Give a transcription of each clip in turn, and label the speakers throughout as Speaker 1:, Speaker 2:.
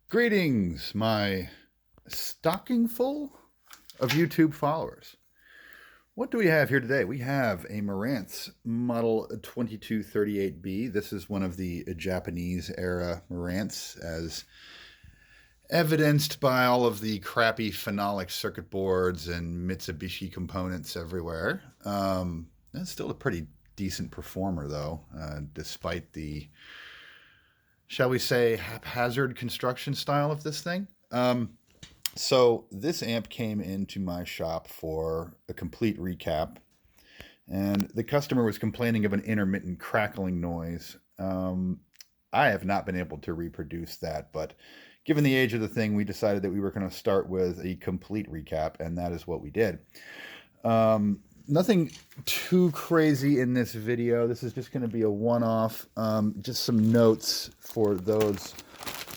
Speaker 1: Greetings, my stocking full of YouTube followers. What do we have here today? We have a Marantz Model 2238B. This is one of the Japanese era Marantz, as evidenced by all of the crappy phenolic circuit boards and Mitsubishi components everywhere. It's still a pretty decent performer, though, despite the, shall we say, haphazard construction style of this thing. So this amp came into my shop for a complete recap, and the customer was complaining of an intermittent crackling noise. I have not been able to reproduce that, but given the age of the thing, we decided that we were going to start with a complete recap, and that is what we did. Nothing too crazy in this video. This is just going to be a one-off, just some notes for those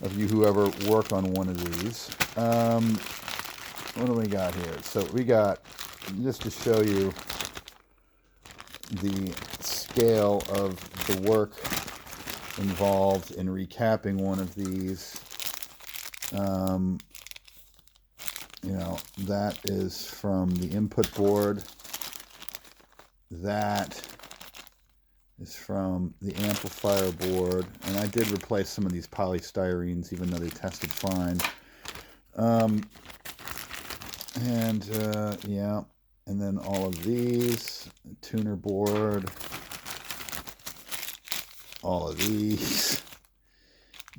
Speaker 1: of you who ever work on one of these. What do we got here? So we got, just to show you the scale of the work involved in recapping one of these. That is from the input board. That is from the amplifier board, and I did replace some of these polystyrenes even though they tested fine. Yeah, and then all of these, tuner board, all of these.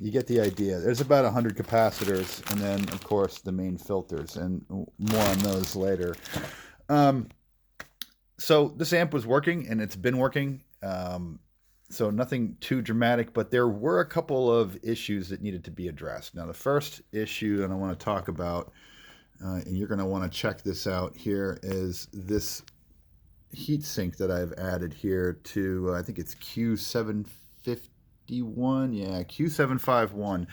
Speaker 1: You get the idea. There's about 100 capacitors, and then of course the main filters, and more on those later. So this amp was working, and it's been working. So nothing too dramatic, but there were a couple of issues that needed to be addressed. Now, the first issue that I want to talk about, and you're going to want to check this out here, is this heatsink that I've added here to, I think it's Q751. Yeah, Q751.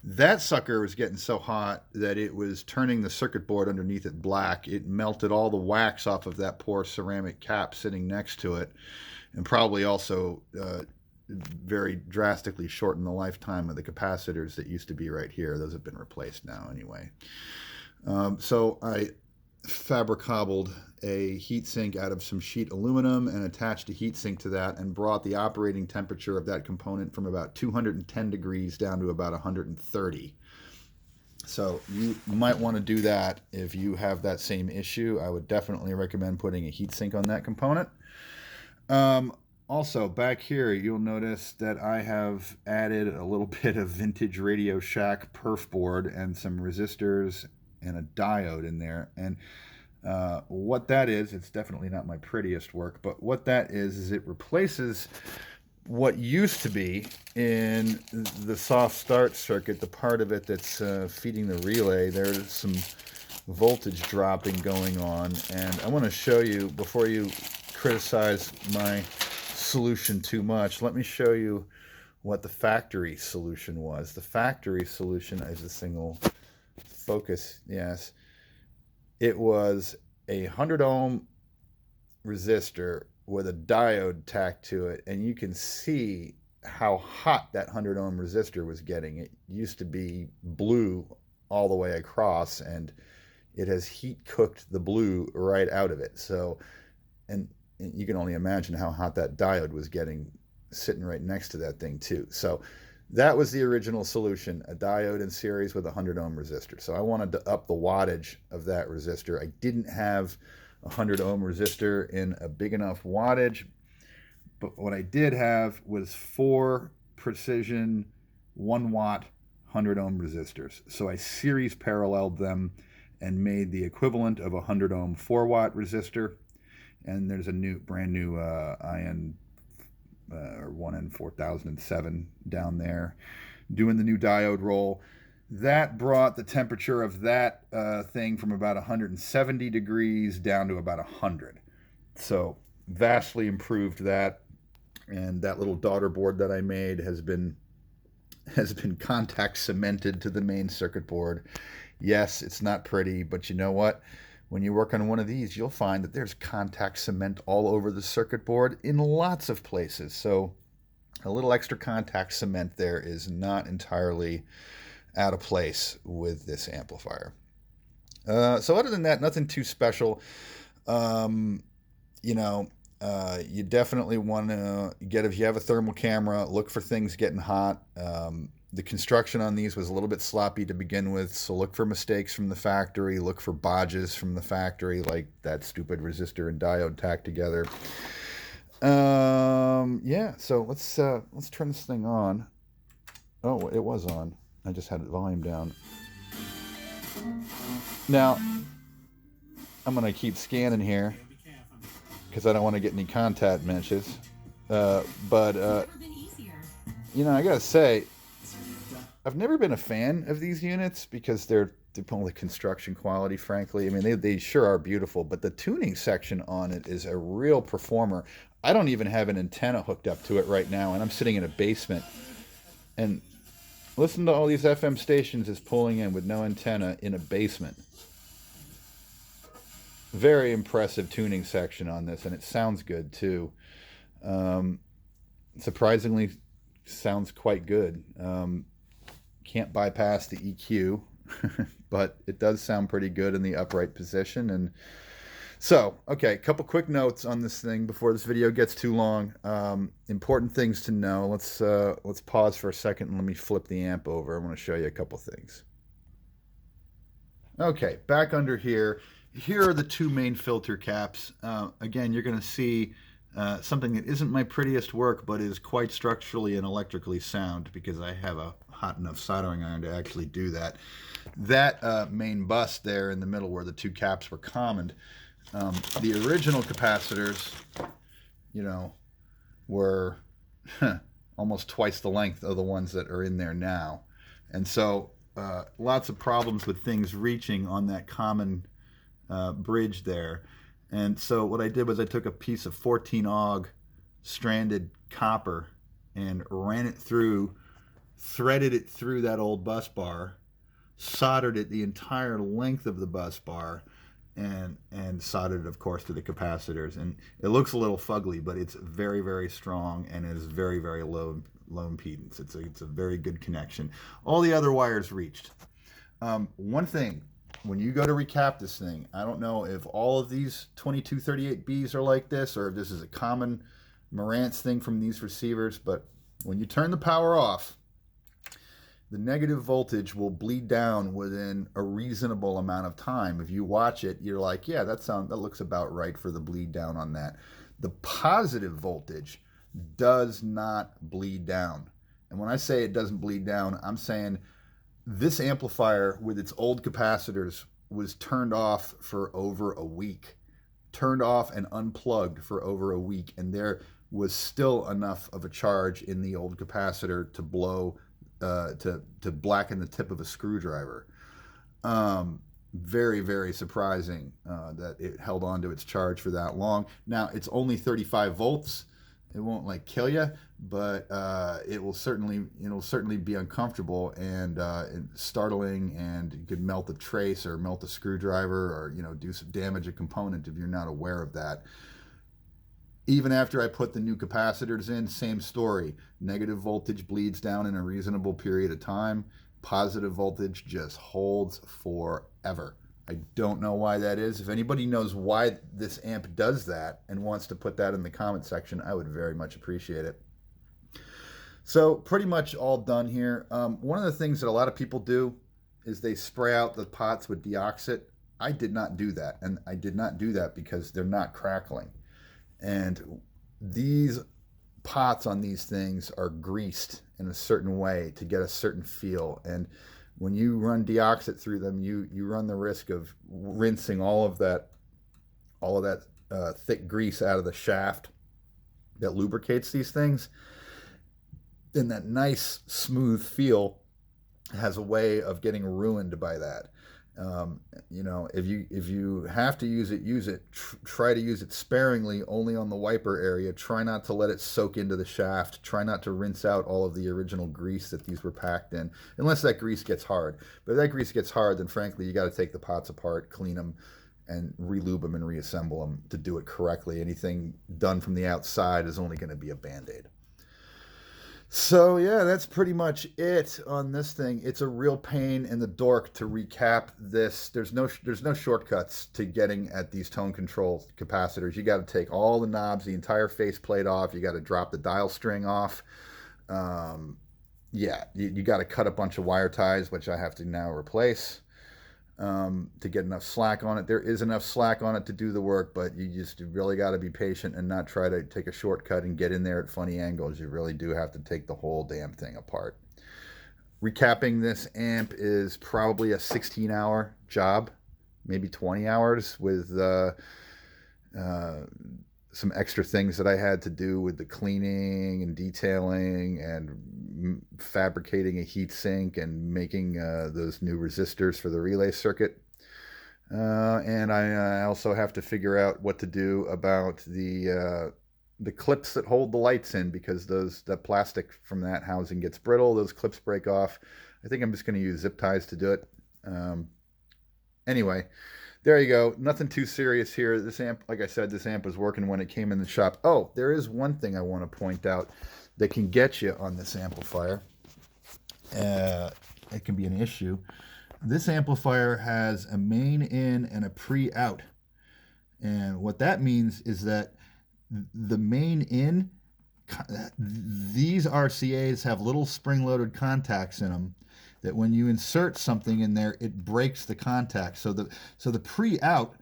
Speaker 1: That sucker was getting so hot that it was turning the circuit board underneath it black. It melted all the wax off of that poor ceramic cap sitting next to it, and probably also very drastically shortened the lifetime of the capacitors that used to be right here. Those have been replaced now anyway. So I fabricobbled a heatsink out of some sheet aluminum and attached a heatsink to that, and brought the operating temperature of that component from about 210 degrees down to about 130. So you might want to do that if you have that same issue. I would definitely recommend putting a heatsink on that component. Also, back here, you'll notice that I have added a little bit of vintage Radio Shack perf board and some resistors and a diode in there. And what that is, it's definitely not my prettiest work, but what that is it replaces what used to be in the soft start circuit, the part of it that's feeding the relay. There's some voltage dropping going on, and I want to show you, before you criticize my solution too much, let me show you what the factory solution was. The factory solution is a single focus, yes. It was a 100 ohm resistor with a diode tacked to it, and you can see how hot that 100 ohm resistor was getting. It used to be blue all the way across, and it has heat cooked the blue right out of it. So, and you can only imagine how hot that diode was getting sitting right next to that thing too. So that was the original solution, a diode in series with a 100 ohm resistor. So I wanted to up the wattage of that resistor. I didn't have a 100 ohm resistor in a big enough wattage, but what I did have was 4 precision 1 watt 100 ohm resistors. So I series paralleled them and made the equivalent of a 100 ohm 4 watt resistor. And there's a brand new IN or 1N4007 down there doing the new diode roll. That brought the temperature of that thing from about 170 degrees down to about 100. So vastly improved that. And that little daughter board that I made has been contact cemented to the main circuit board. Yes, it's not pretty, but you know what? When you work on one of these, you'll find that there's contact cement all over the circuit board in lots of places. So a little extra contact cement there is not entirely out of place with this amplifier. So other than that, nothing too special. Um, you know, you definitely want to get, if you have a thermal camera, look for things getting hot. The construction on these was a little bit sloppy to begin with, so look for mistakes from the factory, look for bodges from the factory, like that stupid resistor and diode tacked together. Yeah, so let's turn this thing on. Oh, it was on. I just had the volume down. Now, I'm gonna keep scanning here because I don't want to get any contact mentions. But I gotta say, I've never been a fan of these units because they're only construction quality, frankly. I mean, they sure are beautiful, but the tuning section on it is a real performer. I don't even have an antenna hooked up to it right now, and I'm sitting in a basement. And listen to all these FM stations it's pulling in with no antenna in a basement. Very impressive tuning section on this, and it sounds good too. Surprisingly, sounds quite good. Can't bypass the EQ, but it does sound pretty good in the upright position. And so, okay, a couple quick notes on this thing before this video gets too long. Important things to know. Let's pause for a second and let me flip the amp over. I want to show you a couple things. Okay, back under here. Here are the two main filter caps. Again, you're going to see something that isn't my prettiest work, but is quite structurally and electrically sound because I have a hot enough soldering iron to actually do that. That main bus there in the middle where the two caps were commoned, the original capacitors, were almost twice the length of the ones that are in there now. And so lots of problems with things reaching on that common bridge there. And so what I did was I took a piece of 14 AUG stranded copper and ran it through, threaded it through that old bus bar, soldered it the entire length of the bus bar, and soldered it, of course, to the capacitors. And it looks a little fugly, but it's very, very strong and is very, very low impedance. It's a very good connection. All the other wires reached. One thing, when you go to recap this thing, I don't know if all of these 2238Bs are like this or if this is a common Marantz thing from these receivers, but when you turn the power off, the negative voltage will bleed down within a reasonable amount of time. If you watch it, you're like, yeah, that looks about right for the bleed down on that. The positive voltage does not bleed down. And when I say it doesn't bleed down, I'm saying this amplifier with its old capacitors was turned off for over a week. Turned off and unplugged for over a week, and there was still enough of a charge in the old capacitor to blow, to blacken the tip of a screwdriver. Very, very surprising that it held on to its charge for that long. Now, it's only 35 volts. It won't kill you, but it'll certainly be uncomfortable and startling, and you could melt a trace or melt a screwdriver or do some damage a component if you're not aware of that. Even after I put the new capacitors in, same story. Negative voltage bleeds down in a reasonable period of time. Positive voltage just holds forever. I don't know why that is. If anybody knows why this amp does that and wants to put that in the comment section, I would very much appreciate it. So pretty much all done here. One of the things that a lot of people do is they spray out the pots with deoxit. I did not do that, and I did not do that because they're not crackling. And these pots on these things are greased in a certain way to get a certain feel. And when you run deoxit through them, you run the risk of rinsing all of that thick grease out of the shaft that lubricates these things. And that nice smooth feel has a way of getting ruined by that. If you have to use it. Try to use it sparingly, only on the wiper area. Try not to let it soak into the shaft. Try not to rinse out all of the original grease that these were packed in, unless that grease gets hard. But if that grease gets hard, then frankly, you got to take the pots apart, clean them, and re-lube them and reassemble them to do it correctly. Anything done from the outside is only going to be a Band-Aid. So yeah, that's pretty much it on this thing. It's a real pain in the dork to recap this. There's no shortcuts to getting at these tone control capacitors. You got to take all the knobs, the entire faceplate off. You got to drop the dial string off. Um, yeah, you got to cut a bunch of wire ties, which I have to now replace to get enough slack on it. There is enough slack on it to do the work, but you really got to be patient and not try to take a shortcut and get in there at funny angles. You really do have to take the whole damn thing apart. Recapping this amp is probably a 16-hour job, maybe 20 hours with uh, some extra things that I had to do with the cleaning and detailing and fabricating a heat sink and making those new resistors for the relay circuit. And I also have to figure out what to do about the clips that hold the lights in, because the plastic from that housing gets brittle. Those clips break off. I think I'm just going to use zip ties to do it. Anyway, there you go. Nothing too serious here. This amp, like I said, this amp was working when it came in the shop. Oh, there is one thing I want to point out that can get you on this amplifier. It can be an issue. This amplifier has a main in and a pre-out. And what that means is that the main in, these RCAs have little spring-loaded contacts in them that when you insert something in there, it breaks the contact. So the pre-out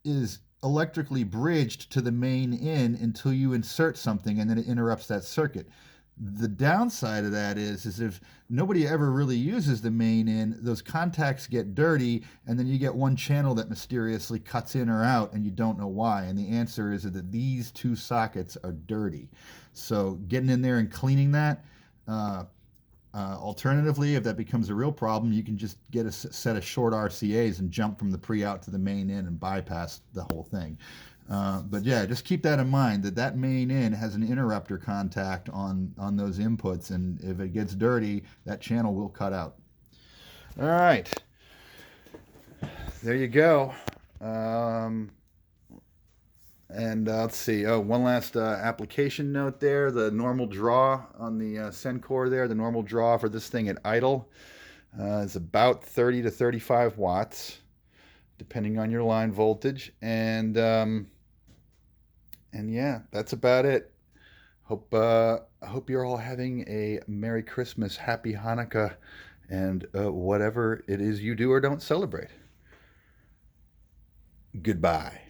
Speaker 1: is electrically bridged to the main in until you insert something, and then it interrupts that circuit. The downside of that is if nobody ever really uses the main in, those contacts get dirty, and then you get one channel that mysteriously cuts in or out, and you don't know why. And the answer is that these two sockets are dirty. So getting in there and cleaning that. Alternatively, if that becomes a real problem, you can just get a set of short RCAs and jump from the pre-out to the main in and bypass the whole thing. But yeah, just keep that in mind, that main in has an interrupter contact on those inputs, and if it gets dirty, that channel will cut out. All right, there you go. And let's see. Oh, one last application note there. The normal draw on the Sencor there, the normal draw for this thing at idle is about 30 to 35 watts, depending on your line voltage. And yeah, that's about it. I hope you're all having a Merry Christmas, Happy Hanukkah, and whatever it is you do or don't celebrate. Goodbye.